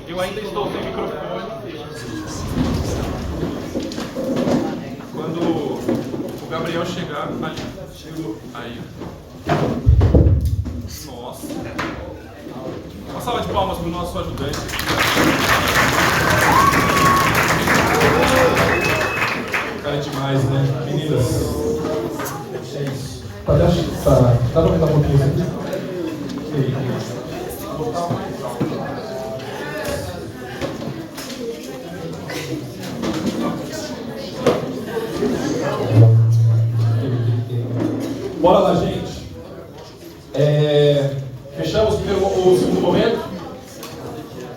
Eu ainda estou sem microfone. Quando o Gabriel chegar, ali. Chegou. Aí. Nossa. Uma salva de palmas para o nosso ajudante. Cara, é demais, né? Meninas. É isso. Dá pra aumentar um pouquinho aqui? Bora lá, gente. Fechamos o segundo momento?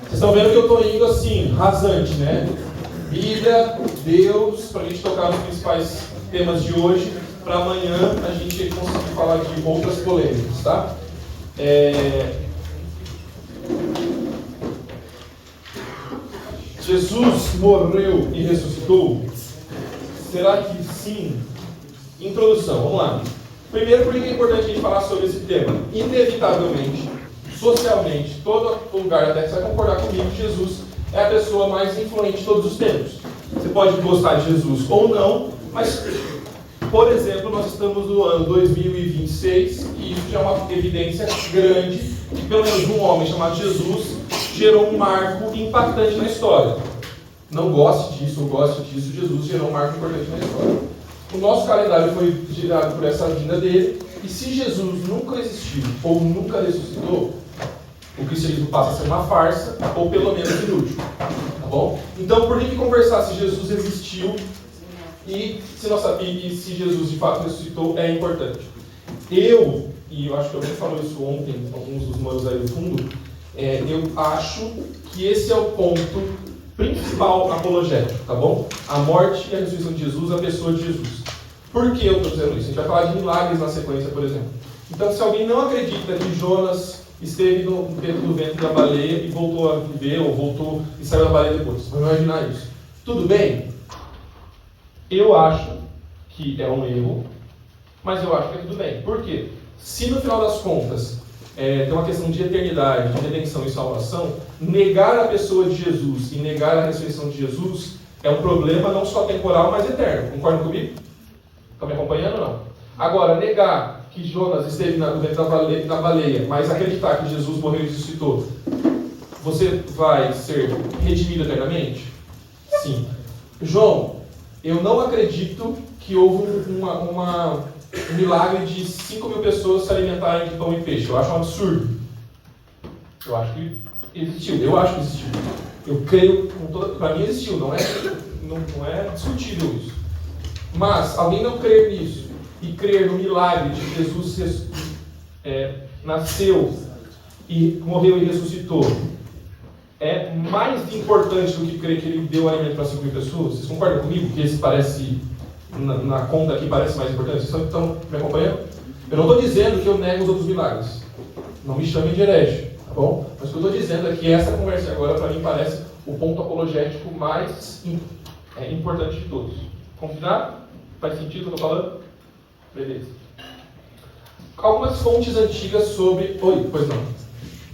Vocês estão vendo que eu estou indo assim, rasante, né? Bíblia, Deus, para a gente tocar nos principais temas de hoje, para amanhã a gente conseguir falar de outras polêmicas, tá? Jesus morreu e ressuscitou? Será que sim? Introdução, vamos lá. Primeiro, por que é importante a gente falar sobre esse tema? Inevitavelmente, socialmente, todo lugar da Terra você vai concordar comigo que Jesus é a pessoa mais influente de todos os tempos. Você pode gostar de Jesus ou não, mas, por exemplo, nós estamos no ano 2026 e isso já é uma evidência grande que pelo menos um homem chamado Jesus gerou um marco impactante na história. Não goste disso ou goste disso, Jesus gerou um marco importante na história. O nosso calendário foi gerado por essa vinda dele, e se Jesus nunca existiu ou nunca ressuscitou, o cristianismo passa a ser uma farsa, ou pelo menos inútil. Tá bom? Então, por que conversar se Jesus existiu e se Jesus de fato ressuscitou é importante? E eu acho que alguém falou isso ontem, alguns dos manos aí no fundo, eu acho que esse é o ponto principal apologético, tá bom? A morte e a ressurreição de Jesus, a pessoa de Jesus. Por que eu estou dizendo isso? A gente vai falar de milagres na sequência, por exemplo. Então, se alguém não acredita que Jonas esteve dentro do ventre da baleia e voltou a viver, ou voltou e saiu da baleia depois, vamos imaginar isso. Tudo bem? Eu acho que é um erro, mas eu acho que é tudo bem. Por quê? Se no final das contas tem uma questão de eternidade, de redenção e salvação, negar a pessoa de Jesus e negar a ressurreição de Jesus é um problema não só temporal, mas eterno. Concordam comigo? Estão me acompanhando ou não? Agora, negar que Jonas esteve no ventre da baleia, mas acreditar que Jesus morreu e ressuscitou, você vai ser redimido eternamente? Sim. João, eu não acredito que houve um milagre de 5.000 pessoas se alimentarem de pão e peixe. Eu acho um absurdo. Eu acho que existiu. Eu acho que existiu. Eu creio, para mim existiu. Não é discutível isso. Mas, alguém não crer nisso e crer no milagre de Jesus nasceu e morreu e ressuscitou, é mais importante do que crer que ele deu alimento para 5.000 pessoas? Vocês concordam comigo que esse parece... Na conta aqui parece mais importante? Vocês estão me acompanhando? Eu não estou dizendo que eu nego os outros milagres. Não me chamem de herege, tá bom? Mas o que eu estou dizendo é que essa conversa agora, para mim, parece o ponto apologético mais importante de todos. Combinado? Faz sentido o que eu estou falando? Beleza. Algumas fontes antigas sobre... Oi, pois não.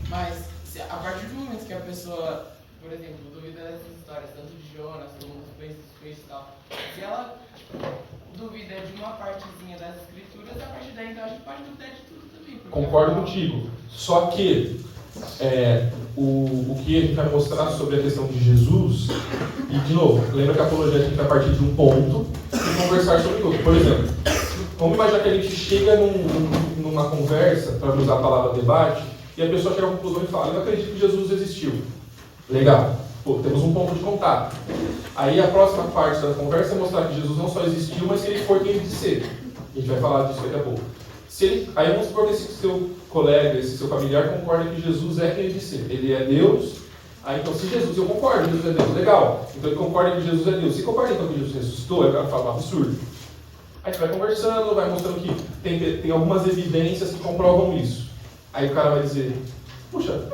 Mas, a partir do momento que a pessoa, por exemplo, duvida dessas histórias, tanto de Jonas, como dos peixes e tal, se ela duvida de uma partezinha das escrituras, a partir daí então a gente pode duvidar de tudo também. Concordo contigo. Só que o que a gente vai mostrar sobre a questão de Jesus, e de novo, lembra que a apologética vai partir de um ponto e conversar sobre outro. Por exemplo, vamos imaginar que a gente chega numa conversa, para usar a palavra debate, e a pessoa chega à conclusão e fala: eu não acredito que Jesus existiu. Legal. Pô, temos um ponto de contato. Aí a próxima parte da conversa é mostrar que Jesus não só existiu, mas que ele foi quem ele disse ser. A gente vai falar disso daqui a pouco. Aí vamos supor que esse seu colega, esse seu familiar concorda que Jesus é quem ele disse ser. Ele é Deus. Aí então, se Jesus, eu concordo que Jesus é Deus, legal. Então ele concorda que Jesus é Deus. Se concorda então que Jesus ressuscitou, aí o cara fala um absurdo. Aí a gente vai conversando, vai mostrando que tem algumas evidências que comprovam isso. Aí o cara vai dizer: puxa,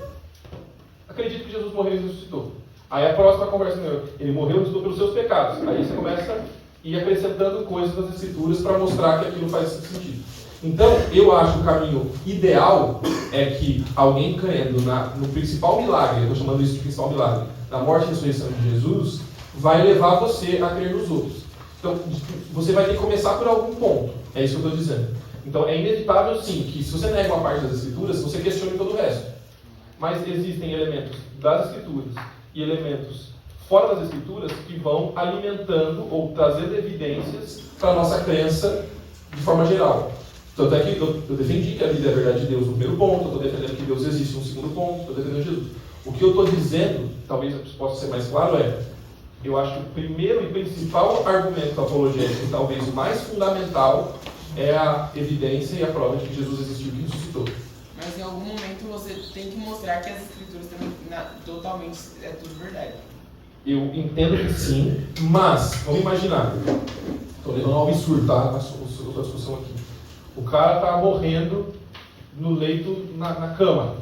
acredito que Jesus morreu e ressuscitou. Aí a próxima conversa, ele morreu e ressuscitou pelos seus pecados. Aí você começa a ir acrescentando coisas nas escrituras para mostrar que aquilo faz sentido. Então, eu acho que o caminho ideal é que alguém crendo no principal milagre, eu estou chamando isso de principal milagre, na morte e ressurreição de Jesus, vai levar você a crer nos outros. Então, você vai ter que começar por algum ponto. É isso que eu estou dizendo. Então, é inevitável, sim, que se você nega uma parte das Escrituras, você questione todo o resto. Mas existem elementos das Escrituras e elementos fora das Escrituras que vão alimentando ou trazendo evidências para a nossa crença de forma geral. Tanto é que eu defendi que a Bíblia é a verdade de Deus no primeiro ponto, eu estou defendendo que Deus existe no segundo ponto, estou defendendo Jesus. O que eu estou dizendo, talvez possa ser mais claro, eu acho que o primeiro e principal argumento apologético, talvez o mais fundamental, é a evidência e a prova de que Jesus existiu e que ressuscitou. Mas em algum momento você tem que mostrar que as Escrituras também totalmente é tudo verdade. Eu entendo que sim, mas, vamos imaginar, estou levando ao absurdo, tá? A sua discussão aqui. O cara está morrendo no leito, na cama.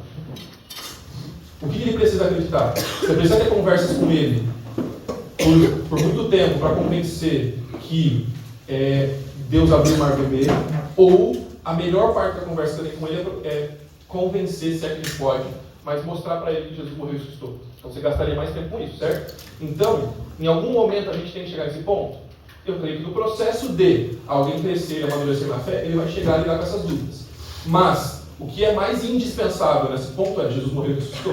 O que ele precisa acreditar? Você precisa ter conversas com ele por muito tempo para convencer que Deus abriu o mar vermelho, ou a melhor parte da conversa que eu tenho com ele é convencer, se é que ele pode, mas mostrar para ele que Jesus morreu e ressuscitou. Então você gastaria mais tempo com isso, certo? Então, em algum momento a gente tem que chegar nesse ponto. Eu creio que no processo de alguém crescer e amadurecer na fé, ele vai chegar a lidar com essas dúvidas. Mas, o que é mais indispensável nesse ponto é Jesus morreu e ressuscitou.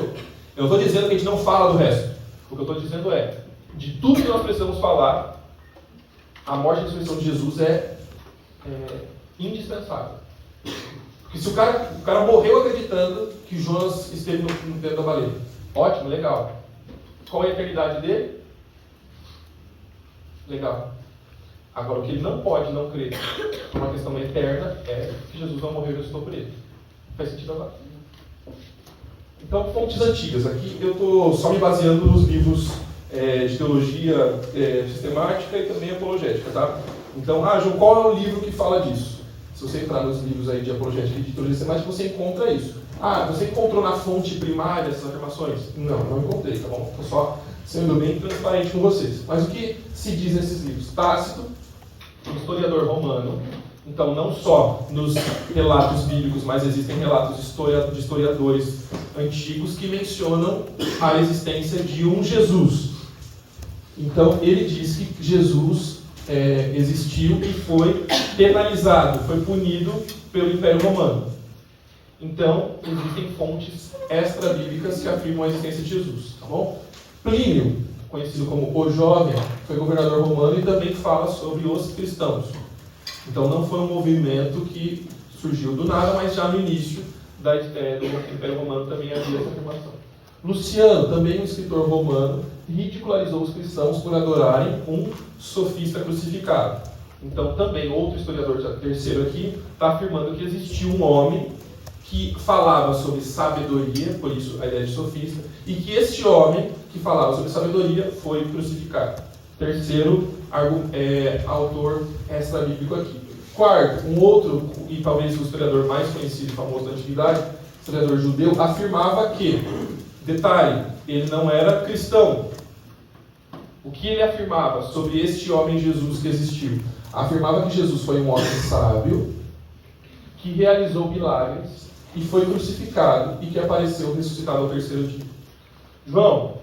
Eu não estou dizendo que a gente não fala do resto. O que eu estou dizendo é, de tudo que nós precisamos falar, a morte e a ressurreição de Jesus é indispensável. Porque se o cara morreu acreditando que Jonas esteve no dentro da baleia, ótimo, legal. Qual é a eternidade dele? Legal. Agora, o que ele não pode não crer por uma questão eterna é que Jesus não morreu e ressuscitou por ele. Faz sentido agora? Então, fontes antigas. Aqui eu estou só me baseando nos livros de teologia sistemática e também apologética, tá? Então, João, qual é o livro que fala disso? Se você entrar nos livros aí de apologética e de teologia sistemática, você encontra isso. Você encontrou na fonte primária essas afirmações? Não encontrei, tá bom? Estou só sendo bem transparente com vocês. Mas o que se diz nesses livros? Tácito, um historiador romano. Então, não só nos relatos bíblicos, mas existem relatos de historiadores antigos que mencionam a existência de um Jesus. Então, ele diz que Jesus existiu e foi penalizado, foi punido pelo Império Romano. Então, existem fontes extra-bíblicas que afirmam a existência de Jesus, tá bom? Plínio, conhecido como o Jovem, foi governador romano e também fala sobre os cristãos. Então, não foi um movimento que surgiu do nada, mas já no início do Império Romano também havia essa afirmação. Luciano, também um escritor romano, ridicularizou os cristãos por adorarem um sofista crucificado. Então, também outro historiador, terceiro aqui, está afirmando que existiu um homem que falava sobre sabedoria, por isso a ideia de sofista, e que este homem que falava sobre sabedoria foi crucificado. Terceiro autor extra-bíblico aqui. Quarto, um outro, e talvez o historiador mais conhecido e famoso da antiguidade, historiador judeu, afirmava que, detalhe, ele não era cristão. O que ele afirmava sobre este homem Jesus que existiu? Afirmava que Jesus foi um homem sábio, que realizou milagres, e foi crucificado, e que apareceu ressuscitado ao terceiro dia. João,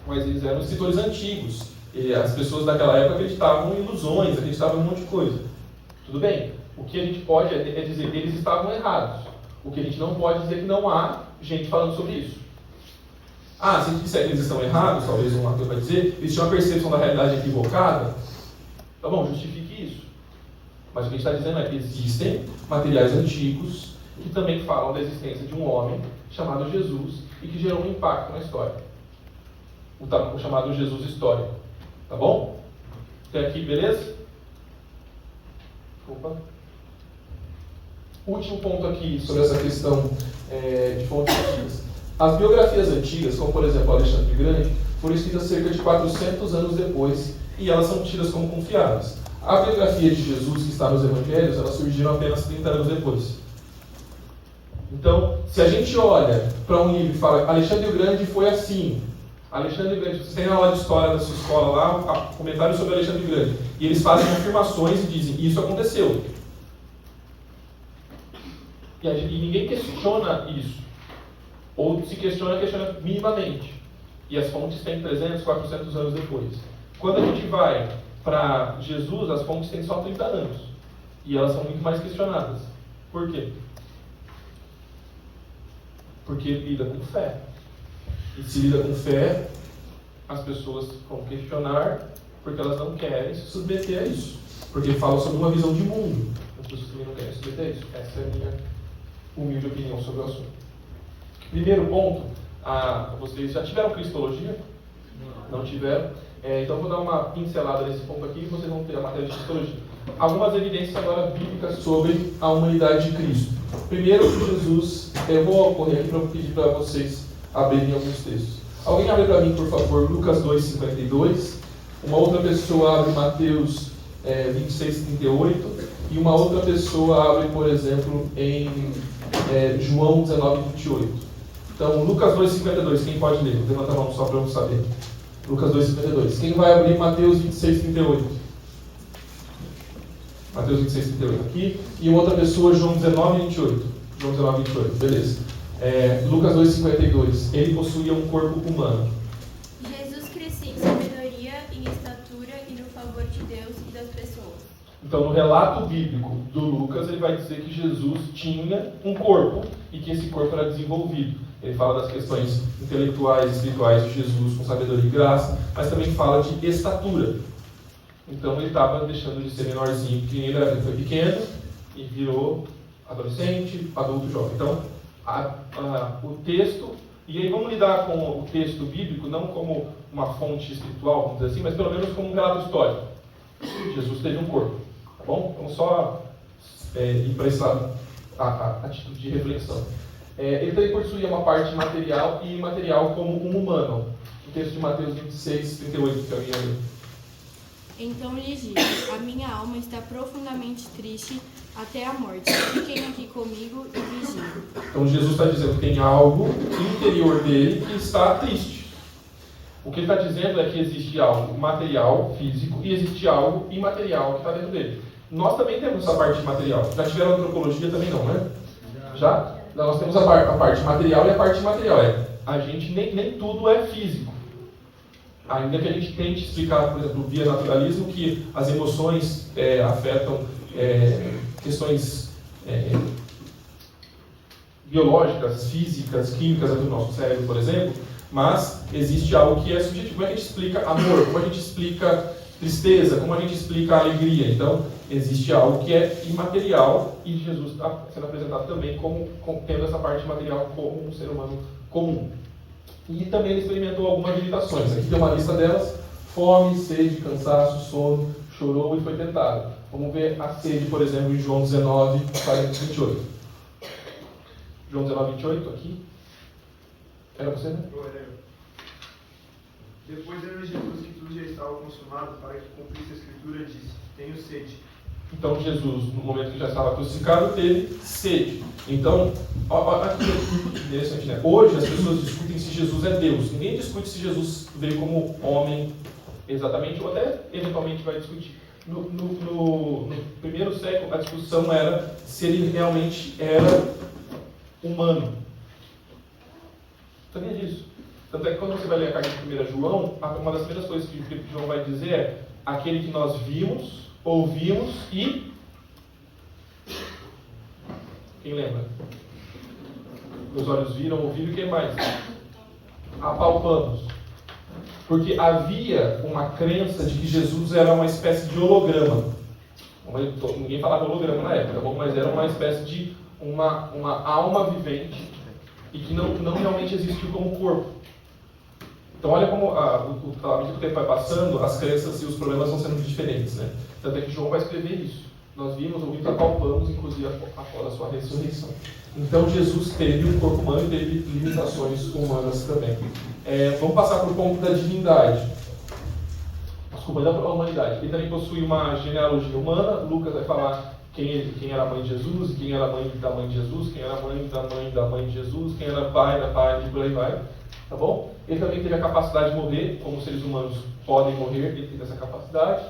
mas eles eram escritores antigos. E as pessoas daquela época acreditavam em ilusões, acreditavam em um monte de coisa. Tudo bem. O que a gente pode é dizer que eles estavam errados. O que a gente não pode dizer é que não há gente falando sobre isso. Se a gente disser que eles estão errados, talvez um ator vai dizer, eles tinham uma percepção da realidade equivocada, tá bom, justifique isso. Mas o que a gente está dizendo é que existem materiais antigos que também falam da existência de um homem chamado Jesus e que gerou um impacto na história. O chamado Jesus histórico. Tá bom? Até aqui, beleza? Opa. Último ponto aqui sobre essa questão de fontes antigas. As biografias antigas, como por exemplo Alexandre o Grande, foram escritas cerca de 400 anos depois e elas são tidas como confiáveis. A biografia de Jesus que está nos Evangelhos, elas surgiram apenas 30 anos depois. Então, se a gente olha para um livro e fala Alexandre o Grande foi assim, Alexandre o Grande, vocês têm na aula de história da sua escola lá, comentários sobre Alexandre o Grande, e eles fazem afirmações e dizem, isso aconteceu. E ninguém questiona isso. Ou se questiona minimamente. E as fontes têm 300, 400 anos depois. Quando a gente vai para Jesus, as fontes têm só 30 anos. E elas são muito mais questionadas. Por quê? Porque lida com fé. E se lida com fé, as pessoas vão questionar porque elas não querem se submeter a isso. Porque fala sobre uma visão de mundo. As pessoas também não querem se submeter a isso. Essa é a minha humilde opinião sobre o assunto. Primeiro ponto, vocês já tiveram cristologia? Não tiveram? Então vou dar uma pincelada nesse ponto aqui e vocês vão ter a matéria de cristologia. Algumas evidências agora bíblicas sobre a humanidade de Cristo. Primeiro, Jesus, eu vou correr aqui para pedir para vocês abrirem alguns textos. Alguém abre para mim, por favor, Lucas 2,52. Uma outra pessoa abre Mateus 26,38. E uma outra pessoa abre, por exemplo, em João 19,28. Então, Lucas 2,52, quem pode ler? Levanta a mão só para eu saber. Lucas 2,52. Quem vai abrir Mateus 26,38? Mateus 26,38 aqui. E outra pessoa, João 19,28. João 19,28, beleza. Lucas 2,52. Ele possuía um corpo humano. Jesus crescia em sabedoria, em estatura e no favor de Deus e das pessoas. Então, no relato bíblico do Lucas, ele vai dizer que Jesus tinha um corpo e que esse corpo era desenvolvido. Ele fala das questões intelectuais e espirituais de Jesus com sabedoria e graça, mas também fala de estatura. Então, ele estava deixando de ser menorzinho, que ele foi pequeno e virou adolescente, adulto, jovem. Então, o texto, e aí vamos lidar com o texto bíblico não como uma fonte espiritual, vamos dizer assim, mas pelo menos como um relato histórico. Jesus teve um corpo, tá bom? Vamos só ir para essa atitude de reflexão. Ele também possuía uma parte material e imaterial como um humano. O texto de Mateus 26,38, que alguém leu. Então lhe disse: a minha alma está profundamente triste até a morte. Fiquem aqui comigo e vigiem. Então Jesus está dizendo que tem algo interior dele que está triste. O que ele está dizendo é que existe algo material, físico, e existe algo imaterial que está dentro dele. Nós também temos essa parte material. Já tiveram antropologia também não, né? Já? Nós temos a parte material e a parte imaterial. A gente nem tudo é físico. Ainda que a gente tente explicar, por exemplo, via naturalismo, que as emoções afetam questões biológicas, físicas, químicas do nosso cérebro, por exemplo, mas existe algo que é subjetivo. Como a gente explica amor? Como a gente explica tristeza? Como a gente explica alegria? Então, existe algo que é imaterial e Jesus está sendo apresentado também como tendo essa parte material como um ser humano comum. E também ele experimentou algumas limitações. Aqui tem uma lista delas: fome, sede, cansaço, sono, chorou e foi tentado. Vamos ver a sede, por exemplo, em João 19, 28. João 19, 28, aqui. Era você, né? Depois vendo Jesus que tudo já estava consumado, para que cumprisse a escritura, disse: tenho sede. Então Jesus, no momento que já estava crucificado, teve sede. Então, aqui é interessante, né? Hoje as pessoas discutem se Jesus é Deus. Ninguém discute se Jesus veio como homem exatamente, ou até eventualmente vai discutir. No primeiro século, a discussão era se ele realmente era humano. Sabia disso? Tanto é que quando você vai ler a carta de 1 João, uma das primeiras coisas que João vai dizer é: aquele que nós vimos, ouvimos e... Quem lembra? Meus olhos viram, ouviram e quem mais? Apalpamos. Porque havia uma crença de que Jesus era uma espécie de holograma. Ninguém falava holograma na época, mas era uma espécie de uma alma vivente e que não realmente existiu como corpo. Então olha como, à medida que o tempo vai passando, as crenças e os problemas vão sendo diferentes, né? Tanto é que João vai escrever isso. Nós vimos, ouvimos, apalpamos, inclusive após a sua ressurreição. Então Jesus teve um corpo humano e teve limitações humanas também. Vamos passar para o ponto da divindade. Desculpa, da humanidade. Ele também possui uma genealogia humana. Lucas vai falar quem era a mãe de Jesus, quem era a mãe da mãe de Jesus, quem era a mãe da mãe da mãe de Jesus, quem era pai da pai, e por aí vai. Tá bom? Ele também teve a capacidade de morrer, como os seres humanos podem morrer, ele teve essa capacidade.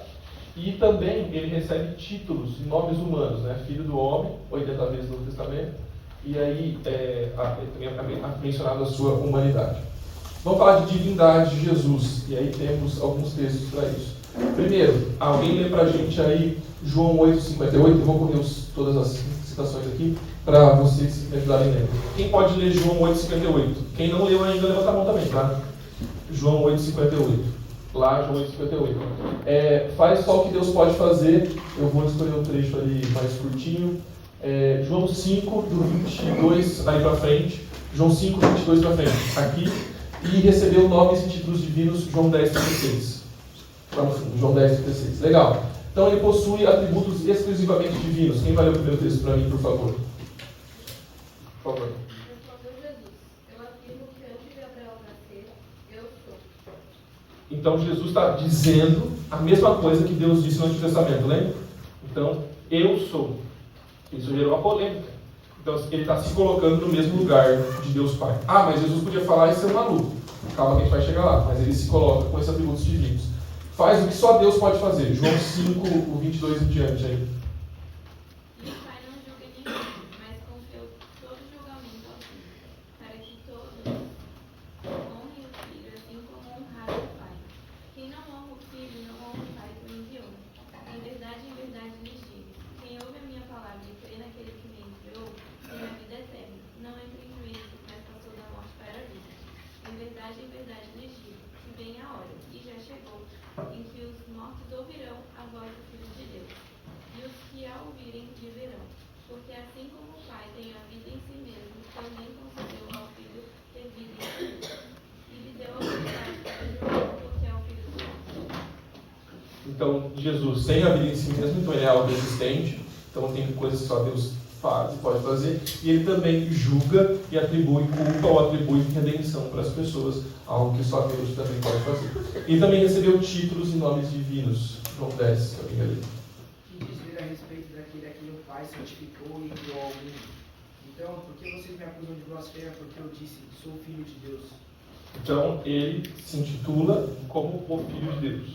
E também ele recebe títulos, nomes humanos, né? Filho do homem, 80 vezes no Novo Testamento, e aí mencionado a sua humanidade. Vamos falar de divindade de Jesus, e aí temos alguns textos para isso. Primeiro, alguém lê para a gente aí João 8,58, eu vou correr todas as citações aqui, para vocês me ajudarem a ler. Quem pode ler João 8,58? Quem não leu ainda, levanta a mão também, tá? João 8,58. Lá, João 8,58. Faz só o que Deus pode fazer. Eu vou escolher um trecho ali mais curtinho. João 5, do 22 aí para frente. João 5, 22 para frente. Aqui. E recebeu nomes e títulos divinos, João 10,36. Lá no fundo, João 10,36. Legal. Então ele possui atributos exclusivamente divinos. Quem vai ler o primeiro texto para mim, por favor? Por favor. Respondeu Jesus: eu afirmo que antes de Abraão nascer, eu sou. Então Jesus está dizendo a mesma coisa que Deus disse no Antigo Testamento, lembra? Então, eu sou. Isso gerou uma polêmica. Então ele está se colocando no mesmo lugar de Deus Pai. Ah, mas Jesus podia falar e ser maluco. Calma que a gente vai chegar lá. Mas ele se coloca com esses atributos divinos. Faz o que só Deus pode fazer. João 5, o 22 em diante aí. E o Pai não julga ninguém, mas confiou todo julgamento ao Filho, para que todos honrem o Filho, assim como honraram o Pai. Quem não honra o Filho, não honra o Pai que o enviou. Em verdade lhes digo: quem ouve a minha palavra e crê naquele que me enviou, tem a vida eterna. Não entra em juízo, mas passou da morte para a vida. Em verdade lhes digo que vem a hora, e já chegou, em que os mortos ouvirão a voz do Filho de Deus. E os que a ouvirem viverão. Porque assim como o Pai tem a vida em si mesmo, também concedeu ao Filho ter vida em si mesmo. E lhe deu a autoridade para julgar, porque é o Filho do Homem. Então, Jesus tem a vida em si mesmo, então ele é autoexistente. Então tem coisas que só Deus faz e pode fazer. E ele também julga e atribui culpa ou atribui redenção para as pessoas, algo que só Deus também pode fazer. E também recebeu títulos e nomes divinos. João 10, que alguém vai ler. Que dizer a respeito daquele a quem o Pai santificou e enviou ao mundo. Então, por que vocês me acusam de blasfêmia porque eu disse, sou filho de Deus? Então ele se intitula como o Filho de Deus.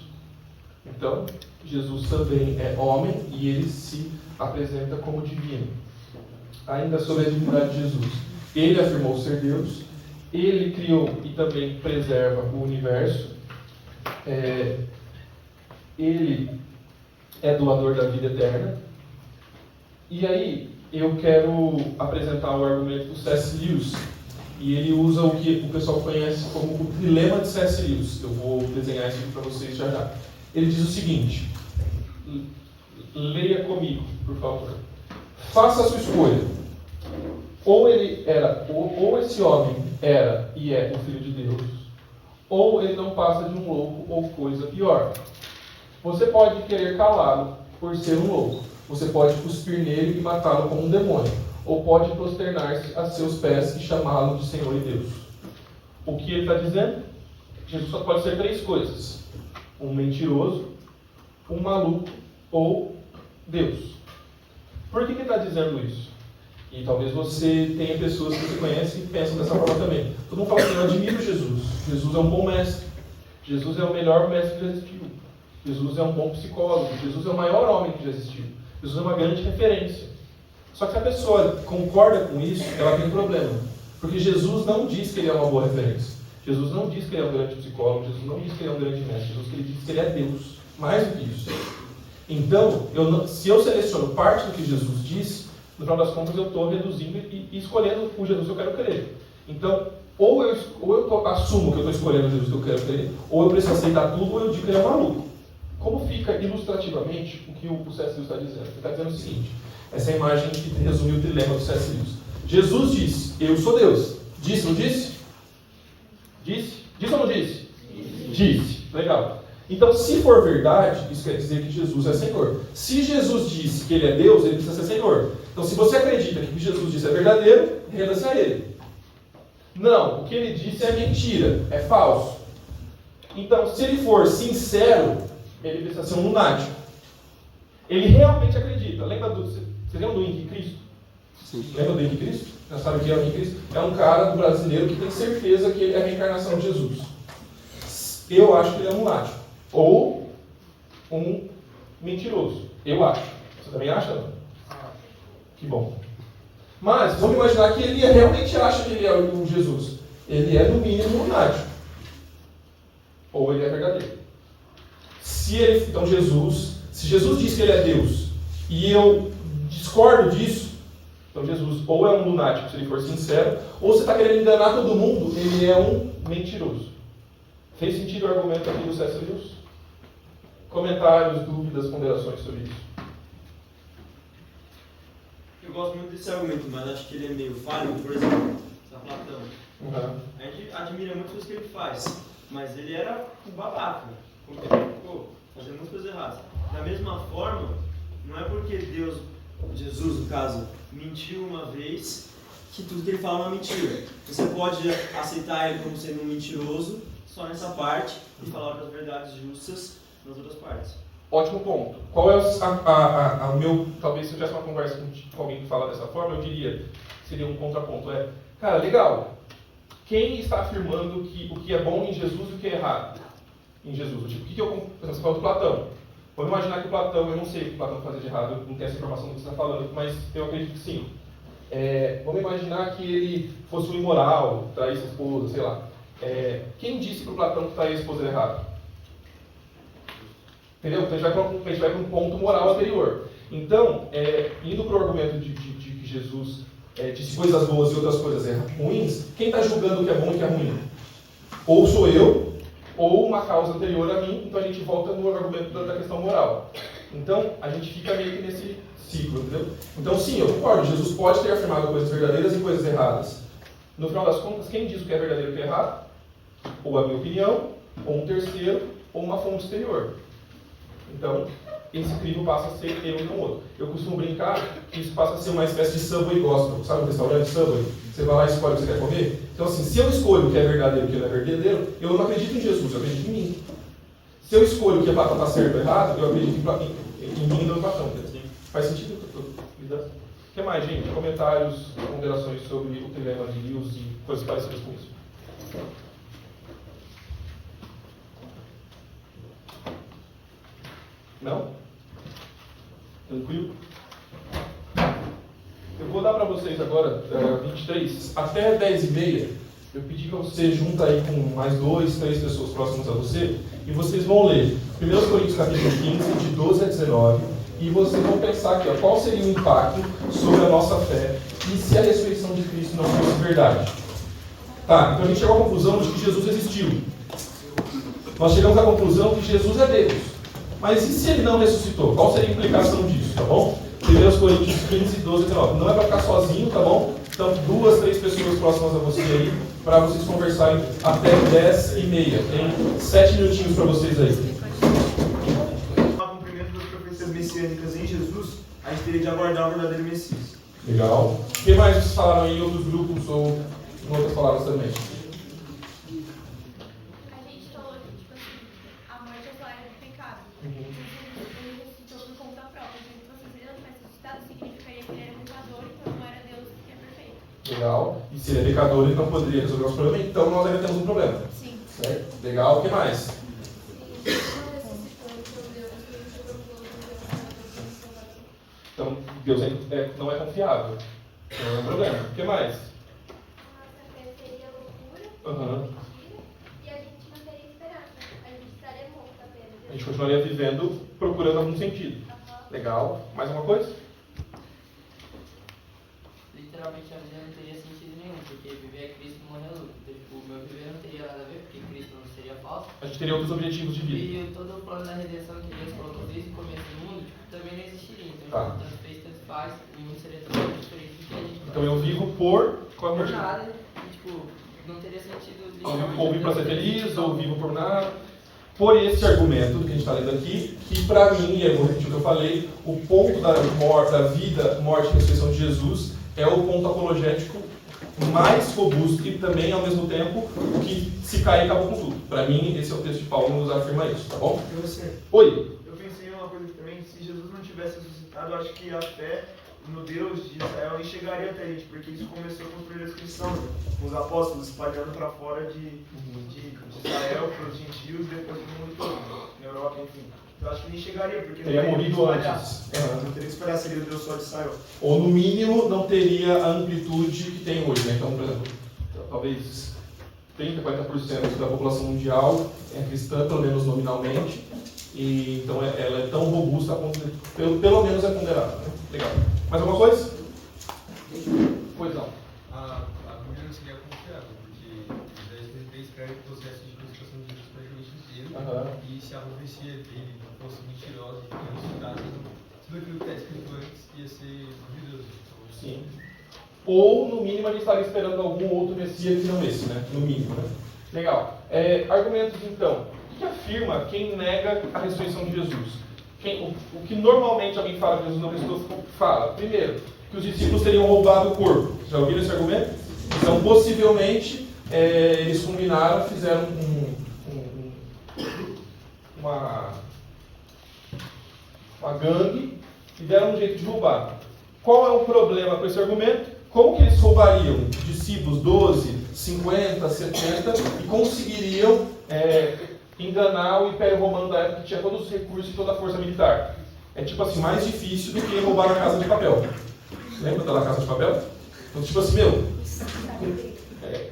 Então, Jesus também é homem e ele se apresenta como divino. Ainda sobre a divindade de Jesus. Ele afirmou ser Deus, ele criou e também preserva o universo, ele é doador da vida eterna. E aí, eu quero apresentar o argumento do C.S. Lewis, e ele usa o que o pessoal conhece como o dilema de C.S. Lewis. Eu vou desenhar isso aqui para vocês já já. Ele diz o seguinte, leia comigo, por favor. Faça a sua escolha. Ou esse homem era e é o Filho de Deus, ou ele não passa de um louco ou coisa pior. Você pode querer calá-lo por ser um louco. Você pode cuspir nele e matá-lo como um demônio. Ou pode prosternar-se a seus pés e chamá-lo de Senhor e Deus. O que ele está dizendo? Jesus só pode ser três coisas: um mentiroso, um maluco ou Deus. Por que ele está dizendo isso? E talvez você tenha pessoas que você conhece e pensam dessa forma também. Todo mundo fala assim: eu admiro Jesus. Jesus é um bom mestre. Jesus é o melhor mestre que já existiu. Jesus é um bom psicólogo. Jesus é o maior homem que já existiu. Jesus é uma grande referência. Só que se a pessoa concorda com isso, ela tem um problema. Porque Jesus não diz que ele é uma boa referência. Jesus não diz que ele é um grande psicólogo. Jesus não diz que ele é um grande mestre. Jesus diz que ele é Deus. Mais do que isso. Então, se eu seleciono parte do que Jesus disse, no final das contas eu estou reduzindo e escolhendo o Jesus que eu quero crer. Então, ou eu assumo que eu estou escolhendo o Jesus que eu quero crer, ou eu preciso aceitar tudo, ou eu digo que ele é maluco. Como fica ilustrativamente o que o C.S. Lewis está dizendo? Ele está dizendo o seguinte: essa é a imagem que resume o dilema do C.S. Lewis. Jesus disse: eu sou Deus. Disse ou não disse? Disse? Disse ou não disse? Disse. Legal. Então, se for verdade, isso quer dizer que Jesus é Senhor. Se Jesus disse que ele é Deus, ele precisa ser Senhor. Então, se você acredita que o que Jesus disse é verdadeiro, renda-se a ele. Não, o que ele disse é mentira, é falso. Então, se ele for sincero, ele precisa ser um lunático. Ele realmente acredita. Você lembra do Henrique Cristo? Sim. Lembra do Henrique Cristo? Já sabe o que é o Henrique Cristo? É um cara do brasileiro que tem certeza que ele é a reencarnação de Jesus. Eu acho que ele é um lunático. Ou um mentiroso. Eu acho. Você também acha? Que bom. Mas vamos imaginar que ele realmente acha que ele é o Jesus. Ele é, no mínimo, lunático. Ou ele é verdadeiro. Então se Jesus diz que ele é Deus, e eu discordo disso, então Jesus ou é um lunático, se ele for sincero, ou você está querendo enganar todo mundo, ele é um mentiroso. Fez sentido o argumento aqui do C.S. Lewis? Comentários, dúvidas, ponderações sobre isso? Eu gosto muito desse argumento, mas acho que ele é meio falho. Por exemplo, Platão. Uhum. A gente admira muito as coisas que ele faz, mas ele era um babaca, fazendo muitas coisas erradas. Da mesma forma, não é porque Deus, Jesus no caso, mentiu uma vez, que tudo que ele fala é uma mentira. Você pode aceitar ele como sendo um mentiroso só nessa parte e falar outras verdades justas nas outras partes. Ótimo ponto. Qual é o meu... Talvez se eu tivesse uma conversa com alguém que fala dessa forma, eu diria, seria um contraponto. Cara, legal. Quem está afirmando que o que é bom em Jesus e o que é errado em Jesus? Tipo, você falou do Platão. Vamos imaginar que o Platão, eu não sei o que o Platão fazia de errado, eu não tenho essa informação do que você está falando, mas eu acredito que sim. Vamos imaginar que ele fosse um imoral, traísse a esposa, sei lá. Quem disse para o Platão que trair a esposa era errado? Entendeu? Então a gente vai para um ponto moral anterior. Então, indo para o argumento de que Jesus disse coisas boas e outras coisas ruins, quem está julgando o que é bom e o que é ruim? Ou sou eu, ou uma causa anterior a mim, então a gente volta no argumento da questão moral. Então, a gente fica meio que nesse ciclo, entendeu? Então, sim, eu concordo, Jesus pode ter afirmado coisas verdadeiras e coisas erradas. No final das contas, quem diz o que é verdadeiro e o que é errado? Ou a minha opinião, ou um terceiro, ou uma fonte exterior. Então, esse crivo passa a ser eu e não outro. Eu costumo brincar que isso passa a ser uma espécie de Subway gospel. Sabe o restaurante Subway? Você vai lá e escolhe o que você quer comer? Então, assim, se eu escolho o que é verdadeiro e o que não é verdadeiro, eu não acredito em Jesus, eu acredito em mim. Se eu escolho o que está certo ou errado, eu acredito em mim e não em Platão. Faz sentido o que eu estou lidando? O que mais, gente? Comentários, ponderações sobre o trilema de Lewis e coisas parecidas com isso. Não? Tranquilo? Eu vou dar para vocês agora, 23, até 10h30, eu pedi para você juntar aí com mais 2, 3 pessoas próximas a você, e vocês vão ler 1 Coríntios capítulo 15, de 12 a 19, e vocês vão pensar aqui, qual seria o impacto sobre a nossa fé, e se a ressurreição de Cristo não fosse verdade. Tá, então a gente chegou à conclusão de que Jesus existiu. Nós chegamos à conclusão que Jesus é Deus. Mas e se ele não ressuscitou? Qual seria a implicação disso, tá bom? 1 Coríntios 15, 12 e 19. Não é para ficar sozinho, tá bom? Então, 2, 3 pessoas próximas a você aí, para vocês conversarem até 10h30. Tem 7 minutinhos para vocês aí. Para o cumprimento das profecias messiânicas em Jesus, a gente teria de aguardar o verdadeiro Messias. Legal. O que mais vocês falaram aí em outros grupos ou em outras palavras também? A gente falou que, tipo assim, a morte é salário do pecado. Ele ressuscitou por conta própria. Então, se ele não tivesse ressuscitado, significaria que ele era pecador, então não era Deus que é perfeito. Legal. E se ele é pecador, ele não poderia resolver o nosso problema, então nós ainda temos um problema. Sim. Certo? Legal. O que mais? Então, Deus não é confiável. Não é um problema. O que mais? Nossa fé seria loucura, Uhum. mentira, e a gente não teria esperança. A gente estaria morto apenas. A gente continuaria vivendo, procurando algum sentido. Legal. Mais uma coisa? Literalmente a vida não teria sentido nenhum, porque viver é Cristo, morrer é lucro. Tipo, o meu viver não teria nada a ver, porque Cristo não seria falso. A gente teria outros objetivos de vida. E todo o plano da redenção que Deus colocou desde o começo do mundo, tipo, também não existiria. Então, Tá. tanto fez, tanto faz, e o mundo seria totalmente diferente do que a gente Então eu vivo por... Qual é o por motivo? nada, e, tipo, não teria sentido. Ou vivo para ser feliz, ou vivo por nada. Por esse argumento que a gente está lendo aqui, que para mim, e eu vou repetir o que eu falei, o ponto da vida, morte e ressurreição de Jesus é o ponto apologético mais robusto e também, ao mesmo tempo, o que se cair acabou com tudo. Para mim, esse é o texto de Paulo que nos afirma isso, tá bom? E você? Oi. Eu pensei em uma coisa também, se Jesus não tivesse ressuscitado, eu acho que a fé no Deus de Israel nem chegaria até a gente, porque isso começou com os primeiros cristãos, né? Com os apóstolos espalhando para fora de Israel, para os gentios, depois para o mundo todo, na Europa algo, enfim. Eu acho que nem chegaria, porque Teria não morrido espalhar. antes. Não teria que espalhar se ele deu só de Israel. Ou no mínimo não teria a amplitude que tem hoje, né? Então, por exemplo, talvez 30%, 40% da população mundial é cristã, pelo menos nominalmente, e então ela é tão robusta a ponto de, pelo menos é ponderada. Né? Legal. Mais alguma coisa? Pois não. A Bíblia não seria confiável, porque Isaías 33 escreve o processo de crucificação de Jesus praticamente inteiro, e se a profecia dele não fosse mentirosa e ressuscitada, tudo aquilo que está escrito antes ia ser duvidoso. Então, Sim. Ou, no mínimo, a gente estaria esperando algum outro Messias que não esse, né? No mínimo, né? Legal. Argumentos, então. O que afirma quem nega a ressurreição de Jesus? O que normalmente alguém fala que Jesus não ressuscitou fala? Primeiro, que os discípulos teriam roubado o corpo. Já ouviram esse argumento? Então, possivelmente, eles combinaram, fizeram uma gangue e deram um jeito de roubar. Qual é o problema com esse argumento? Como que eles roubariam discípulos 12, 50, 70 e conseguiriam enganar o Império Romano da época que tinha todos os recursos e toda a força militar? É tipo assim, mais difícil do que roubar a Casa de Papel. Lembra da Casa de Papel? Então, tipo assim,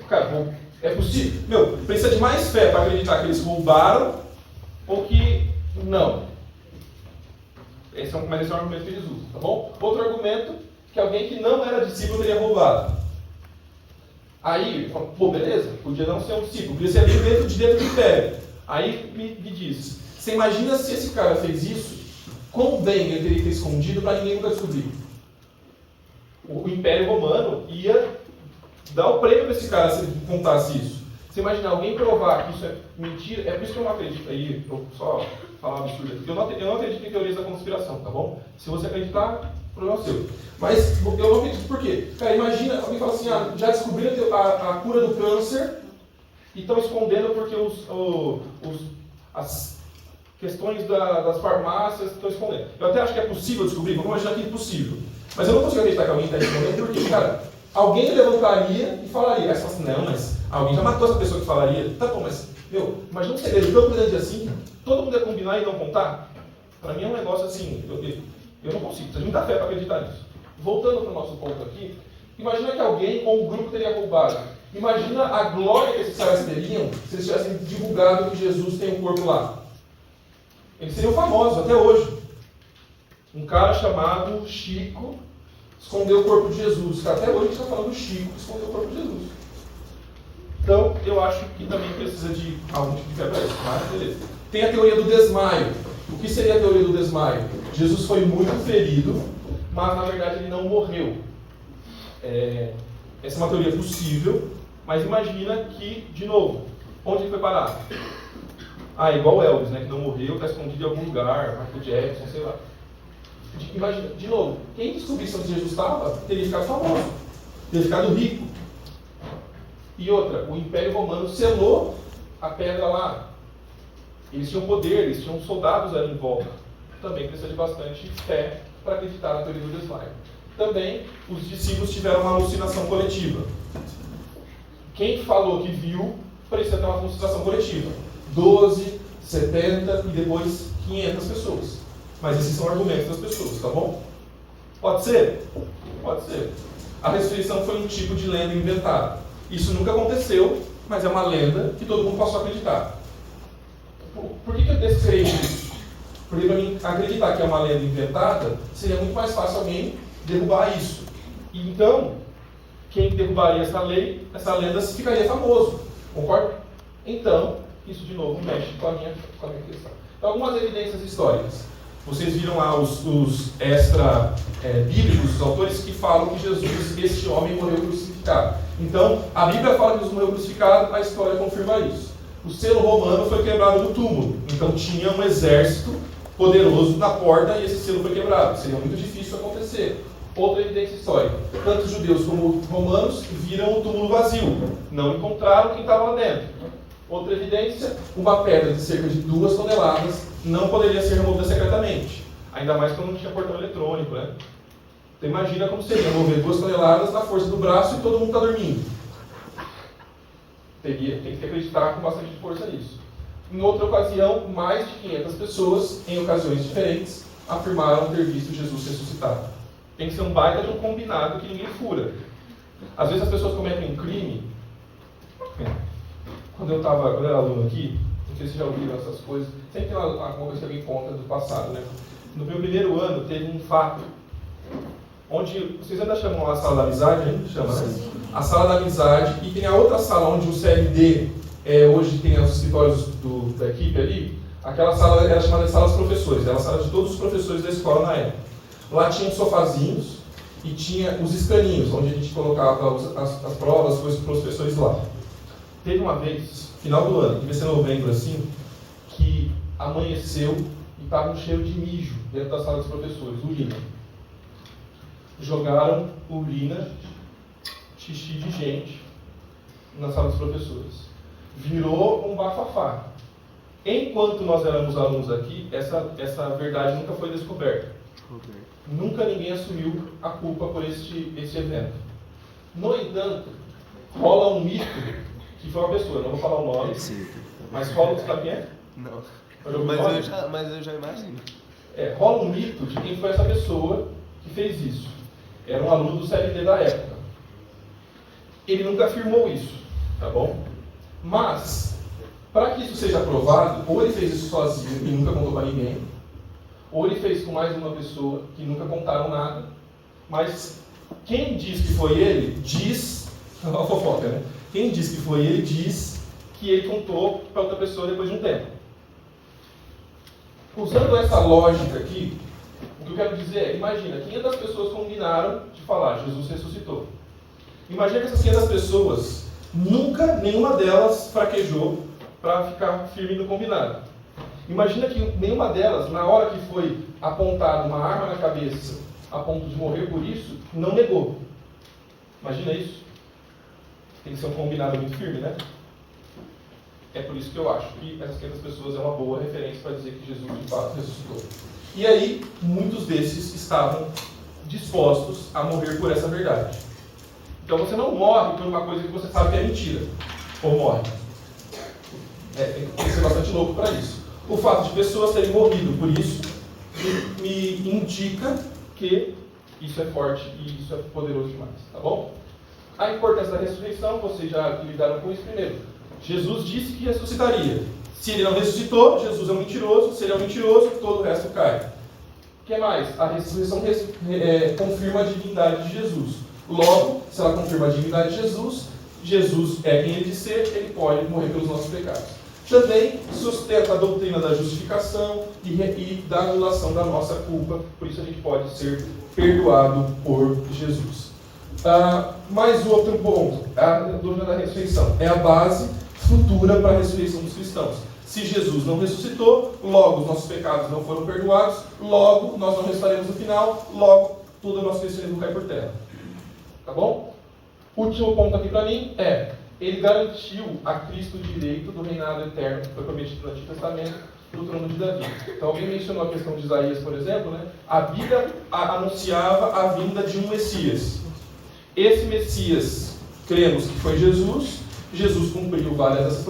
cara, é possível. Precisa de mais fé para acreditar que eles roubaram ou que não. Mas esse é um argumento de Jesus, tá bom? Outro argumento, que alguém que não era discípulo teria roubado. Aí, pô, beleza, podia não ser um discípulo, podia ser ali dentro do império. Aí me diz, você imagina se esse cara fez isso, quão bem ele teria que ter escondido para ninguém nunca descobrir? O Império Romano ia dar o prêmio para esse cara se ele contasse isso. Você imagina alguém provar que isso é mentira, é por isso que eu não acredito. Aí, eu só falar um absurdo aqui. Eu não acredito em teorias da conspiração, tá bom? Se você acreditar, o problema é seu. Mas eu não acredito por quê? Cara, imagina, alguém fala assim, já descobriram a cura do câncer e estão escondendo porque as questões das farmácias estão escondendo. Eu até acho que é possível descobrir, vamos imaginar que é impossível. Mas eu não consigo acreditar que alguém está escondendo porque, cara, alguém levantaria e falaria. Aí você fala assim, não, mas alguém já matou essa pessoa que falaria. Tá bom, mas, imagina um segredo tão grande assim, todo mundo ia combinar e não contar? Para mim é um negócio assim, eu não consigo, precisa de muita fé para acreditar nisso. Voltando para o nosso ponto aqui, imagina que alguém ou um grupo teria roubado. Imagina a glória que esses caras teriam se eles tivessem divulgado que Jesus tem um corpo lá. Eles seriam famosos até hoje. Um cara chamado Chico escondeu o corpo de Jesus. Até hoje a gente está falando do Chico que escondeu o corpo de Jesus. Então, eu acho que também precisa de algum tipo de fé para isso. Mas, beleza. Tem a teoria do desmaio. O que seria a teoria do desmaio? Jesus foi muito ferido, mas na verdade ele não morreu. Essa é uma teoria possível, mas imagina que, de novo, onde ele foi parar? Igual o Elvis, né, que não morreu, está escondido em algum lugar, Michael Jackson, sei lá. Imagina, de novo, quem descobrisse onde Jesus estava, teria ficado famoso, teria ficado rico. E outra, o Império Romano selou a pedra lá. Eles tinham poder, eles tinham soldados ali em volta. Também precisa de bastante fé para acreditar na teoria do desmaio. Também, os discípulos tiveram uma alucinação coletiva. Quem falou que viu, precisa ter uma alucinação coletiva. 12, 70 e depois 500 pessoas. Mas esses são argumentos das pessoas, tá bom? Pode ser? Pode ser. A ressurreição foi um tipo de lenda inventada. Isso nunca aconteceu, mas é uma lenda que todo mundo passou a acreditar. Por que eu descreio isso? Porque para mim acreditar que é uma lenda inventada, seria muito mais fácil alguém derrubar isso. E então, quem derrubaria essa lenda ficaria famoso. Concorda? Então, isso de novo mexe com a minha questão. Então, algumas evidências históricas. Vocês viram lá os extra-bíblicos, os autores que falam que Jesus, este homem, morreu crucificado. Então, a Bíblia fala que Jesus morreu crucificado, a história confirma isso. O selo romano foi quebrado do túmulo. Então, tinha um exército poderoso na porta e esse selo foi quebrado. Seria muito difícil acontecer. Outra evidência histórica. Tanto judeus como romanos viram o túmulo vazio. Não encontraram quem estava lá dentro. Outra evidência, uma pedra de cerca de 2 toneladas não poderia ser removida secretamente. Ainda mais quando não tinha portão eletrônico, né? Então imagina como seria remover 2 toneladas na força do braço e todo mundo está dormindo. Tem que acreditar com bastante força nisso. Em outra ocasião, mais de 500 pessoas, em ocasiões diferentes, afirmaram ter visto Jesus ressuscitado. Tem que ser um baita de um combinado que ninguém fura. Às vezes as pessoas cometem um crime. Quando eu era aluno aqui, não sei se já ouviram essas coisas, sempre tem alguma coisa que alguém conta do passado, né? No meu primeiro ano teve um fato, onde, vocês ainda chamam a sala da amizade, ainda chama, né? A sala da amizade, e tem a outra sala onde o CLD, hoje tem os escritórios da equipe ali, aquela sala era chamada de sala dos professores, era a sala de todos os professores da escola na época. Lá tinha uns sofazinhos e tinha os escaninhos, onde a gente colocava as provas, as coisas para os professores lá. Teve uma vez, final do ano, devia ser novembro assim, que amanheceu e estava um cheiro de mijo dentro da sala dos professores, urina. Jogaram urina, xixi de gente na sala dos professores. Virou um bafafá. Enquanto nós éramos alunos aqui, essa verdade nunca foi descoberta. Nunca ninguém assumiu a culpa por este evento. No entanto, rola um mito, que foi uma pessoa, não vou falar o nome, mas rola, você sabe quem é? Não. Mas eu já imagino. Rola um mito de quem foi essa pessoa que fez isso. Era um aluno do CLT da época. Ele nunca afirmou isso, tá bom? Mas, para que isso seja provado, ou ele fez isso sozinho e nunca contou para ninguém, ou ele fez com mais uma pessoa que nunca contaram nada, mas quem diz que foi ele, diz, é uma fofoca, né? Quem diz que foi ele, diz que ele contou para outra pessoa depois de um tempo. Usando essa lógica aqui, o que eu quero dizer é, imagina, 500 pessoas combinaram de falar, Jesus ressuscitou. Imagina que essas 500 pessoas, nunca nenhuma delas fraquejou para ficar firme no combinado. Imagina que nenhuma delas, na hora que foi apontada uma arma na cabeça a ponto de morrer por isso, não negou. Imagina isso. Tem que ser um combinado muito firme, né? É por isso que eu acho que essas 500 pessoas é uma boa referência para dizer que Jesus de fato ressuscitou. E aí, muitos desses estavam dispostos a morrer por essa verdade. Então você não morre por uma coisa que você sabe que é mentira. Ou morre. Tem que ser bastante louco para isso. O fato de pessoas terem morrido por isso me indica que isso é forte e isso é poderoso demais, tá bom? A importância da ressurreição, vocês já lidaram com isso primeiro. Jesus disse que ressuscitaria. Se ele não ressuscitou, Jesus é um mentiroso. Se ele é um mentiroso, todo o resto cai. O que mais? A ressurreição confirma a divindade de Jesus. Logo, se ela confirma a divindade de Jesus, Jesus é quem ele diz ser, ele pode morrer pelos nossos pecados. Também sustenta a doutrina da justificação e da anulação da nossa culpa. Por isso a gente pode ser perdoado por Jesus. Mais outro ponto, a doutrina da ressurreição é a base futura para a ressurreição dos cristãos. Se Jesus não ressuscitou, logo os nossos pecados não foram perdoados, logo nós não restaremos no final, logo todo o nosso cristianismo cai por terra. Tá bom? Último ponto aqui para mim ele garantiu a Cristo o direito do reinado eterno que foi prometido no Antigo Testamento do trono de Davi. Então alguém mencionou a questão de Isaías, por exemplo, né? A Bíblia anunciava a vinda de um Messias. Esse Messias, cremos que foi Jesus. Jesus cumpriu várias dessas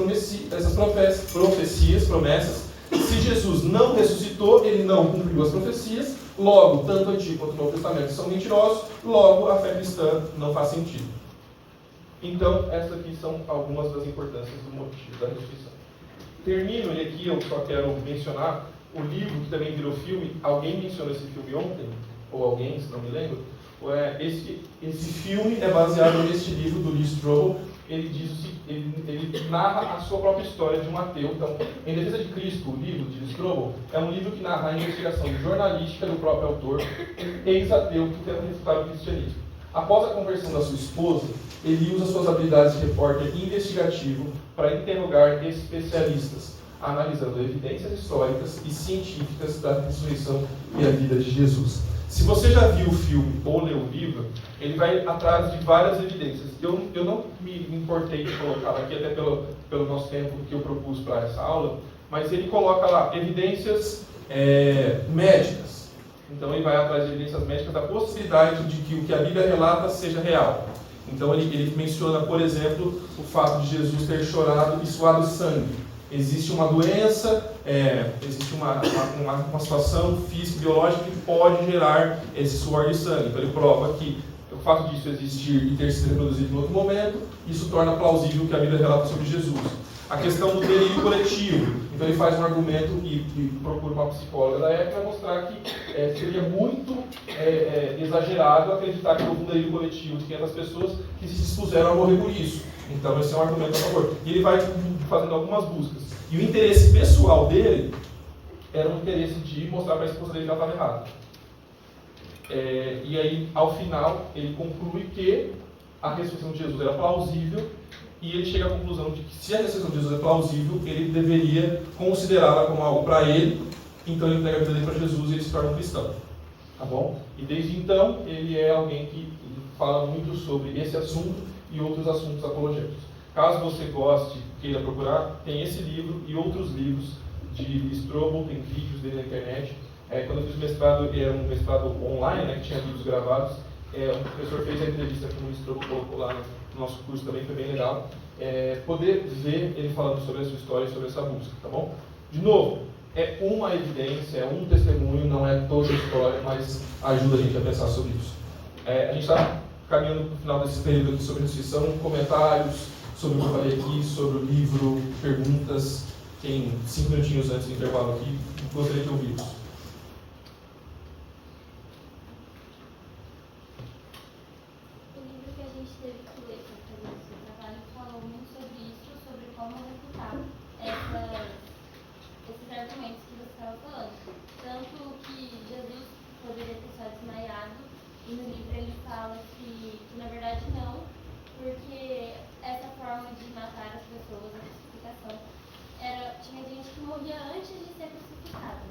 profecias, promessas. Se Jesus não ressuscitou, ele não cumpriu as profecias. Logo, tanto o Antigo quanto o Novo Testamento são mentirosos. Logo, a fé cristã não faz sentido. Então, essas aqui são algumas das importâncias do motivo da ressurreição. Termino, e aqui eu só quero mencionar o livro que também virou filme. Alguém mencionou esse filme ontem? Ou alguém, se não me lembro? Esse filme é baseado neste livro do Lee Strobel. Ele narra a sua própria história de um ateu. Então, Em Defesa de Cristo, o livro de Lee Strobel, é um livro que narra a investigação jornalística do próprio autor, ex-ateu, que tenta refutar o cristianismo. Após a conversão da sua esposa, ele usa suas habilidades de repórter investigativo para interrogar especialistas, analisando evidências históricas e científicas da ressurreição e a vida de Jesus. Se você já viu o filme ou leu o livro, ele vai atrás de várias evidências. Eu não me importei de colocar aqui, até pelo nosso tempo que eu propus para essa aula, mas ele coloca lá evidências médicas. Então ele vai atrás de evidências médicas da possibilidade de que o que a Bíblia relata seja real. Então ele menciona, por exemplo, o fato de Jesus ter chorado e suado sangue. existe uma doença, existe uma situação física, biológica que pode gerar esse suor de sangue. Então ele prova que o fato disso existir e ter sido reproduzido em outro momento, isso torna plausível o que a Bíblia relata sobre Jesus. A questão do delírio coletivo. Então ele faz um argumento e procura uma psicóloga da época para mostrar que seria muito exagerado acreditar que houve um delírio coletivo de 500 pessoas que se dispuseram a morrer por isso. Então esse é um argumento a favor. E ele vai fazendo algumas buscas. E o interesse pessoal dele era um interesse de mostrar para a esposa dele que ela estava errada. E aí, ao final, ele conclui que a ressurreição de Jesus era plausível e ele chega à conclusão de que se a ressurreição de Jesus é plausível, ele deveria considerá-la como algo para ele, então ele entrega a vida dele para Jesus e ele se torna um cristão. Tá bom? E desde então, ele é alguém que fala muito sobre esse assunto e outros assuntos apologéticos. Caso você goste, queira procurar, tem esse livro e outros livros de Strobel, tem vídeos dele na internet. Quando eu fiz o mestrado, era um mestrado online, né, que tinha vídeos gravados. Um professor fez a entrevista com o Strobel, colocou lá no nosso curso também, foi bem legal. Poder ver ele falando sobre a sua história e sobre essa busca, tá bom? De novo, é uma evidência, é um testemunho, não é toda a história, mas ajuda a gente a pensar sobre isso. A gente está caminhando para o final desse período aqui sobre ressurreição, comentários sobre o que eu falei aqui, sobre o livro, perguntas. Tem 5 minutinhos antes do intervalo aqui, gostaria de ouvir-os. O livro que a gente teve que ler para fazer o seu trabalho falou muito sobre isso, sobre como refutar esses argumentos que você estava falando. Tanto que Jesus poderia ter só desmaiado, e no livro ele fala que na verdade não, porque essa forma de matar as pessoas, a crucificação, tinha gente que morria antes de ser crucificada.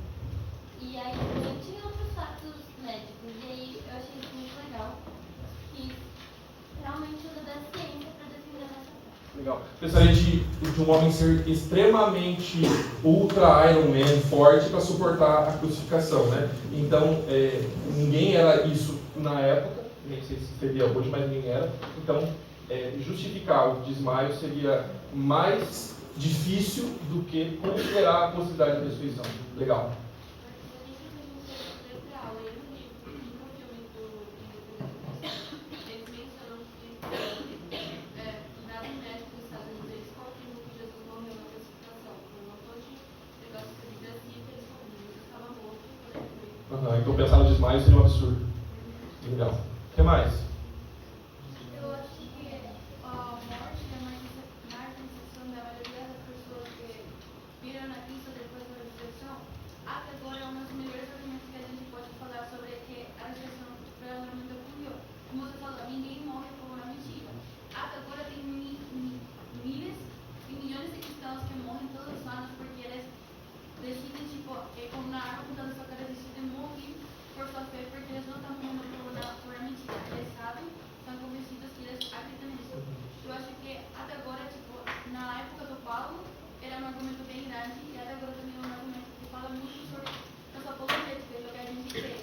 E aí também tinha outros fatos médicos, e aí eu achei isso muito legal, que realmente usa da ciência para defender a nossa fé. Legal. Gostaria de um homem ser extremamente ultra Iron Man, forte para suportar a crucificação, né? Então, ninguém era isso na época, nem sei se seria hoje, mas ninguém era. Então, justificar o desmaio seria mais difícil do que considerar a possibilidade de ressurreição. Legal. Então pensar no desmaio seria um absurdo. Legal. O que mais? Eu acho que a morte é mais percepção da maioria das pessoas que viram a Cristo depois da ressurreição. Até agora é um dos melhores argumentos que a gente pode falar sobre que a ressurreição realmente ocorreu. Como você falou, ninguém morre por uma mentira. Até agora tem milhares e milhões de cristãos que morrem todos os anos porque eles decidem, como na arma apontando sua cara, decidem morrer por sua fé, porque eles não estão morrendo por uma mentira. Eles sabem, estão convencidos que eles acreditam nisso. Eu acho que até agora, na época do Paulo, era um argumento bem grande, e até agora também é um argumento que fala muito sobre essa apologética, o que a gente crê.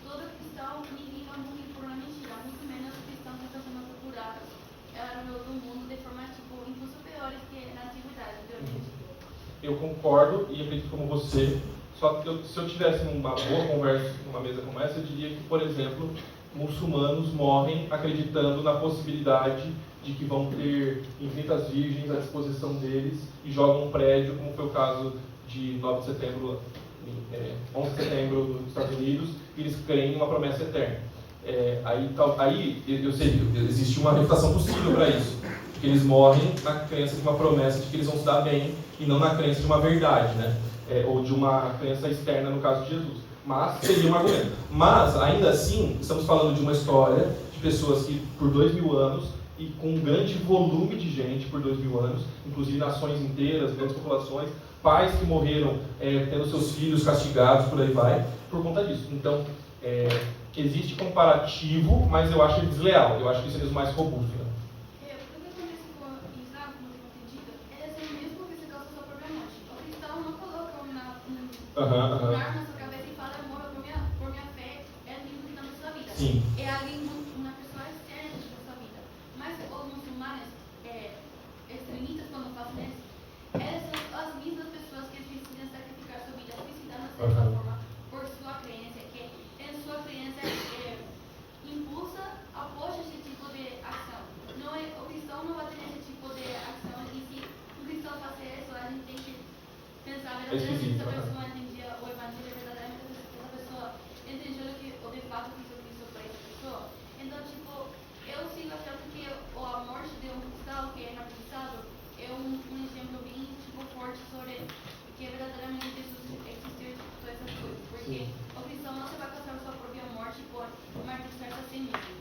Todo cristão, ninguém vai morrer por uma mentira, muito menos cristãos que estão sendo procurados do mundo de forma, incluso piores que na antiguidade, obviamente. Eu concordo e acredito como você, só que se eu tivesse uma boa conversa, numa mesa como essa, eu diria que, por exemplo, muçulmanos morrem acreditando na possibilidade de que vão ter infinitas virgens à disposição deles e jogam um prédio, como foi o caso de 9 de setembro, 11 de setembro dos Estados Unidos, e eles creem em uma promessa eterna. Aí eu sei que existe uma refutação possível para isso, porque eles morrem na crença de uma promessa de que eles vão se dar bem e não na crença de uma verdade, né? Ou de uma crença externa, no caso de Jesus. Mas seria um argumento. Mas, ainda assim, estamos falando de uma história de pessoas que, por 2000 anos, e com um grande volume de gente por 2000 anos, inclusive nações inteiras, grandes populações, pais que morreram tendo seus filhos castigados, por aí vai, por conta disso. Então, existe comparativo, mas eu acho ele desleal. Eu acho que isso é mesmo mais robusto, né? Arma na sua cabeça e fala, eu morro por minha fé, é aquilo que está na sua vida. Sim. É alguém, uma pessoa externa da sua vida. Mas os muçulmanos extremistas, quando fazem isso, eles você fala por sua crença, que em sua crença impulsa, apoia esse tipo de ação. Não é, o cristão não vai ter esse tipo de ação, e se o cristão fazer isso, a gente tem que pensar verdadeiramente se a pessoa entendia o evangelho, verdadeiramente se essa pessoa entendeu o que o de fato fez o Cristo para essa pessoa. Então, tipo, eu sigo achando que a morte de um cristão que é martirizado é um exemplo bem tipo, forte sobre que verdadeiramente Jesus existiu e todas essas coisas. Porque o cristão não se vai causar sua própria morte por martirizar-se a si mesmo.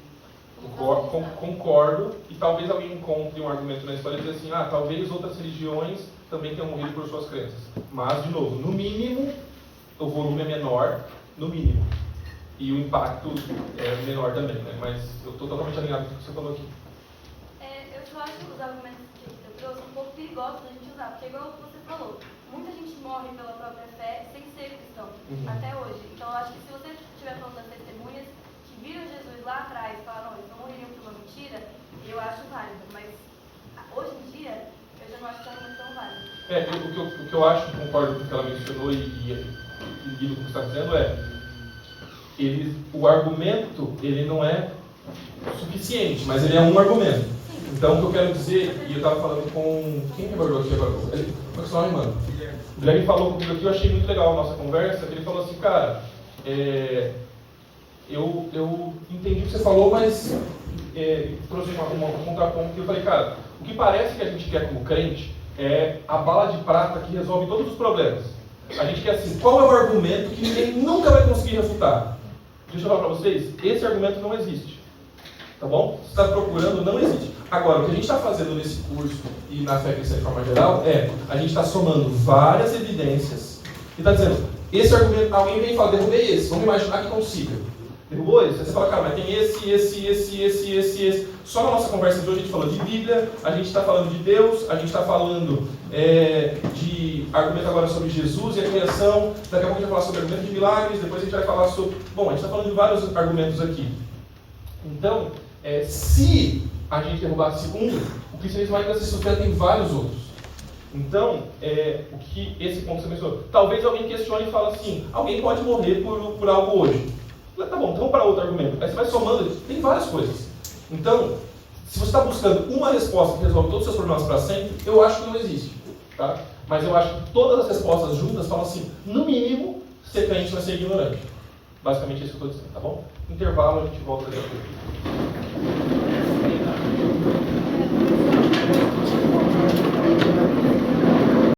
Concordo, e talvez alguém encontre um argumento na história e dizer assim, talvez outras religiões também tenham morrido por suas crenças. Mas, de novo, no mínimo, o volume é menor, no mínimo. E o impacto é menor também, né? Mas eu estou totalmente alinhado com o que você falou aqui. Eu só acho os argumentos que eu trouxe um pouco perigosos da gente usar, porque igual você falou, muita gente morre pela própria fé sem ser cristão, até hoje. Então eu acho que se você estiver falando das testemunhas que viram Jesus lá atrás e falaram, eles não morreriam por uma mentira, eu acho válido, mas hoje em dia eu já não acho que é muito tão válido. O que eu acho, concordo com o que ela mencionou e lido com o que você está dizendo o argumento ele não é suficiente, mas ele é um argumento. Então, o que eu quero dizer, e eu estava falando com... Quem que abordou aqui agora? Qual é o seu nome, mano? O Guilherme falou comigo aqui, eu achei muito legal a nossa conversa, ele falou assim, cara, eu entendi o que você falou, mas trouxe um contraponto que eu falei, cara, o que parece que a gente quer como crente é a bala de prata que resolve todos os problemas. A gente quer assim, qual é o argumento que ninguém nunca vai conseguir refutar? Deixa eu falar para vocês, esse argumento não existe. Tá bom? Se está procurando, não existe. Agora, o que a gente está fazendo nesse curso e na fé cristã de forma geral a gente está somando várias evidências e está dizendo, esse argumento, alguém vem e fala, derrubei esse, vamos imaginar que consiga. Derrubou esse? Aí você fala, cara, mas tem esse. Só na nossa conversa de hoje a gente falou de Bíblia, a gente está falando de Deus, a gente está falando de argumento agora sobre Jesus e a criação, daqui a pouco a gente vai falar sobre argumento de milagres, depois a gente vai falar sobre... Bom, a gente está falando de vários argumentos aqui. Então, se a gente derrubasse um, o cristianismo ainda se sustenta em vários outros. Então, o que esse ponto você mencionou, talvez alguém questione e fale assim, alguém pode morrer por algo hoje. Tá bom, então vamos para outro argumento. Aí você vai somando, tem várias coisas. Então, se você está buscando uma resposta que resolve todos os seus problemas para sempre, eu acho que não existe. Tá? Mas eu acho que todas as respostas juntas falam assim, no mínimo, ser crente vai ser ignorante. Basicamente é isso que eu estou dizendo, tá bom? Intervalo, a gente volta daqui a pouco.